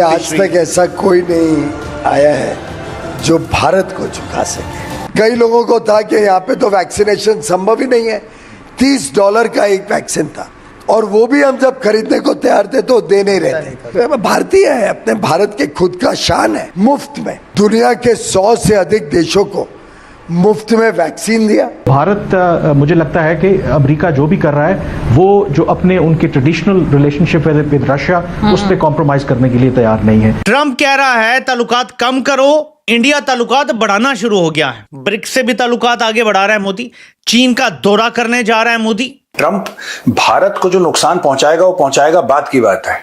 आज तक ऐसा कोई नहीं आया है जो भारत को झुका सके। कई लोगों को था कि यहाँ पे तो वैक्सीनेशन संभव ही नहीं है। $30 का एक वैक्सीन था और वो भी हम जब खरीदने को तैयार थे तो दे नहीं रहे थे। भारतीय है, अपने भारत के खुद का शान है। मुफ्त में दुनिया के 100 से अधिक देशों को मुफ्त में वैक्सीन दिया। भारत मुझे लगता है कि अमेरिका जो भी कर रहा है वो जो अपने उनके ट्रेडिशनल रिलेशनशिप विद रशिया उस पर कॉम्प्रोमाइज करने के लिए तैयार नहीं है। ट्रंप कह रहा है ताल्लुकात कम करो, इंडिया ताल्लुकात बढ़ाना शुरू हो गया है। ब्रिक्स से भी ताल्लुकात आगे बढ़ा रहा है मोदी। चीन का दौरा करने जा रहा है मोदी। ट्रंप भारत को जो नुकसान पहुंचाएगा वो पहुंचाएगा, बात की बात है।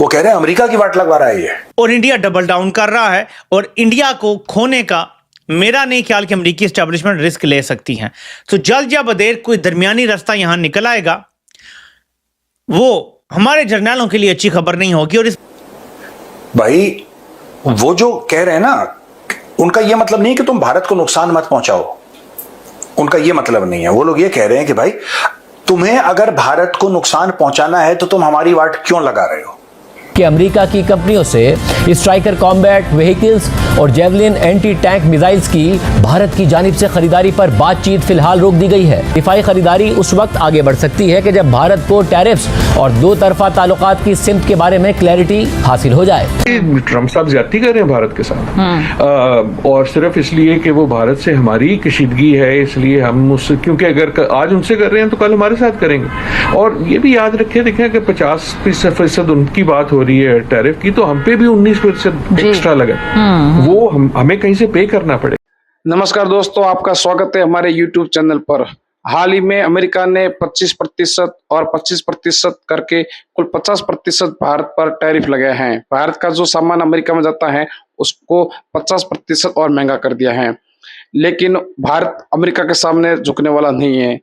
वो कह रहे हैं अमेरिका की वाट लगवा रहा है ये। और इंडिया डबल डाउन कर रहा है और इंडिया को खोने का मेरा नहीं ख्याल कि अमेरिकी एस्टैब्लिशमेंट रिस्क ले सकती है। तो जल्द या बदेर कोई दरमियानी रास्ता यहां निकल आएगा, वो हमारे जर्नलों के लिए अच्छी खबर नहीं होगी। और इस भाई वो जो कह रहे हैं ना, उनका ये मतलब नहीं कि तुम भारत को नुकसान मत पहुंचाओ, उनका ये मतलब नहीं है। वो लोग ये कह रहे हैं कि भाई तुम्हें अगर भारत को नुकसान पहुंचाना है तो तुम हमारी वाट क्यों लगा रहे हो। कि अमेरिका की कंपनियों से स्ट्राइकर कॉम्बैट व्हीकल्स और जेवलिन एंटी टैंक मिसाइल्स की भारत की जानिब से खरीदारी पर बातचीत फिलहाल रोक दी गई है। दिफाई खरीदारी उस वक्त आगे बढ़ सकती है कि जब भारत को टैरिफ्स और दो तरफा ताल्लुकात की सिमत के बारे में क्लैरिटी हासिल हो जाए। ट्रंप साहब ज्यादती कर रहे हैं भारत के साथ और सिर्फ इसलिए कि वो भारत से हमारी कशीदगी है, इसलिए हम उससे, क्योंकि अगर आज उनसे कर रहे हैं तो कल हमारे साथ करेंगे। और ये भी याद रखे, देखें कि 50% उनकी बात हो रही है टैरिफ की, तो हम पे भी 19% एक्स्ट्रा लगा, वो हमें कहीं से पे करना पड़े। नमस्कार दोस्तों, आपका स्वागत है हमारे YouTube चैनल पर। हाल ही में अमेरिका ने 25% और 25% करके कुल 50% भारत पर टैरिफ लगाए हैं। भारत का जो सामान अमेरिका में जाता है उसको 50% और महंगा कर दिया है। लेकिन भारत अमेरिका के सामने झुकने वाला नहीं है।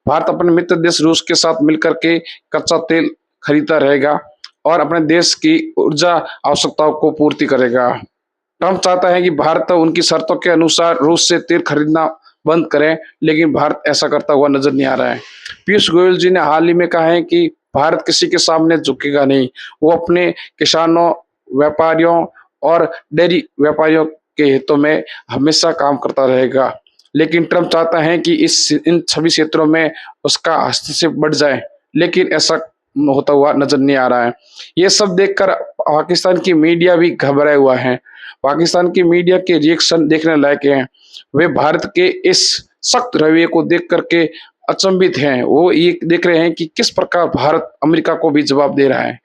भारत अपने मित्र देश रूस के साथ मिलकर के कच्चा तेल खरीदता रहेगा और अपने देश की ऊर्जा आवश्यकताओं को पूर्ति करेगा। ट्रंप चाहता है कि भारत उनकी शर्तों के अनुसार रूस से तेल खरीदना बंद करे, लेकिन भारत ऐसा करता हुआ नजर नहीं आ रहा है। पीयूष गोयल जी ने हाल ही में कहा है कि भारत किसी के सामने झुकेगा नहीं। वो अपने किसानों, व्यापारियों और डेयरी व्यापारियों के हितों में हमेशा काम करता रहेगा। लेकिन ट्रंप चाहता है कि इन सभी क्षेत्रों में उसका हस्तक्षेप बढ़ जाए, लेकिन ऐसा होता हुआ नजर नहीं आ रहा है। ये सब देखकर पाकिस्तान की मीडिया भी घबराया हुआ है। पाकिस्तान की मीडिया के रिएक्शन देखने लायक हैं। वे भारत के इस सख्त रवैये को देख करके अचंभित हैं। वो ये देख रहे हैं कि किस प्रकार भारत अमेरिका को भी जवाब दे रहा है।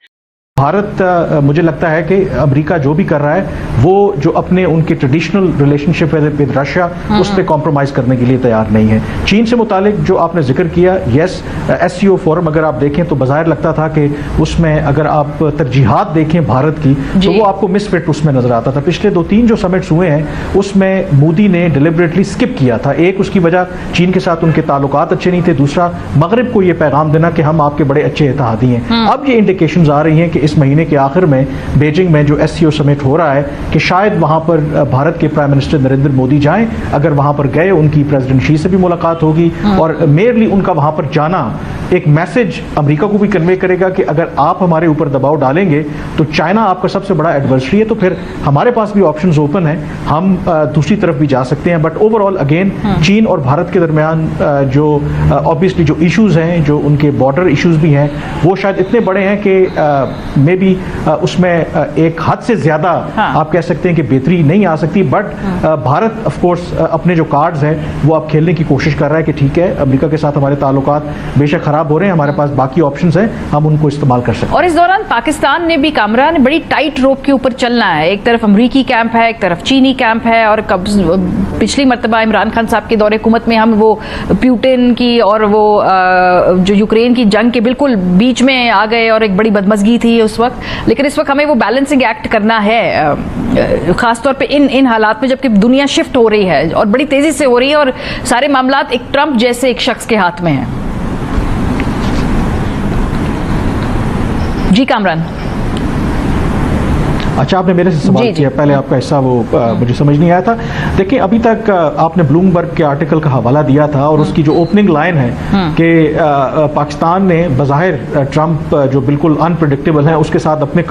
भारत मुझे लगता है कि अमेरिका जो भी कर रहा है वो जो अपने उनके ट्रेडिशनल रिलेशनशिप विद रशिया उस पर कॉम्प्रोमाइज करने के लिए तैयार नहीं है। चीन से मुतालिक जो आपने जिक्र किया, यस, SCO फोरम अगर आप देखें तो बाज़ाहिर लगता था कि उसमें अगर आप तरजीहात देखें भारत की तो वो आपको मिसफिट उसमें नजर आता था। पिछले 2-3 जो समिट्स हुए हैं उसमें मोदी ने डिलिबरेटली स्किप किया था। एक उसकी वजह चीन के साथ उनके ताल्लुकात अच्छे नहीं थे, दूसरा मगरिब को ये पैगाम देना कि हम आपके बड़े अच्छे इत्तेहादी हैं। अब ये इंडिकेशंस आ रही हैं कि इस महीने के आखिर में बीजिंग में जो SCO समिट हो रहा है कि शायद वहां पर भारत के प्राइम मिनिस्टर नरेंद्र मोदी जाएं। अगर वहां पर गए उनकी प्रेसिडेंट शी से भी मुलाकात होगी और मेयरली उनका वहां पर जाना एक मैसेज अमेरिका को भी कन्वे करेगा कि अगर आप हमारे ऊपर दबाव डालेंगे तो चाइना आपका सबसे बड़ा एडवर्सरी है, तो फिर हमारे पास भी ऑप्शंस ओपन है, हम दूसरी तरफ भी जा सकते हैं। बट ओवरऑल अगेन चीन और भारत के दरमियान जो ऑब्वियसली जो इश्यूज हैं, जो उनके बॉर्डर इश्यूज भी हैं, वो शायद इतने बड़े हैं कि मे बी उसमें एक हद से ज्यादा आप कह सकते हैं कि बेहतरी नहीं आ सकती। बट भारत ऑफ कोर्स अपने जो कार्ड्स हैं वो अब खेलने की कोशिश कर रहा है कि ठीक है, अमेरिका के साथ हमारे ताल्लुकात बेशक खराब हो रहे हैं, हमारे पास बाकी ऑप्शंस हैं, हम उनको इस्तेमाल कर सकते हैं। और इस दौरान पाकिस्तान ने भी, कामरान ने बड़ी टाइट रोप के ऊपर चलना है। एक तरफ अमरीकी कैंप है, एक तरफ चीनी कैंप है। और पिछली मरतबा इमरान खान साहब के दौरे हुकूमत में हम वो प्यूटिन की और वो जो यूक्रेन की जंग के बिल्कुल बीच में आ गए और एक बड़ी बदमज़गी थी उस वक्त। लेकिन इस वक्त हमें वो बैलेंसिंग एक्ट करना है, खासतौर पे इन हालात में जबकि दुनिया शिफ्ट हो रही है और बड़ी तेजी से हो रही है और सारे मामलात एक ट्रंप जैसे एक शख्स के हाथ में हैं। जी कामरान। अच्छा, आपने मेरे से सवाल किया, पहले आपका हिस्सा वो मुझे समझ नहीं आया था। देखिए, अभी तक आपने ब्लूमबर्ग के आर्टिकल का हवाला दिया था और उसकी जो ओपनिंग लाइन है कि पाकिस्तान ने बज़ाहिर ट्रंप जो बिल्कुल अनप्रेडिक्टेबल है उसके साथ अपने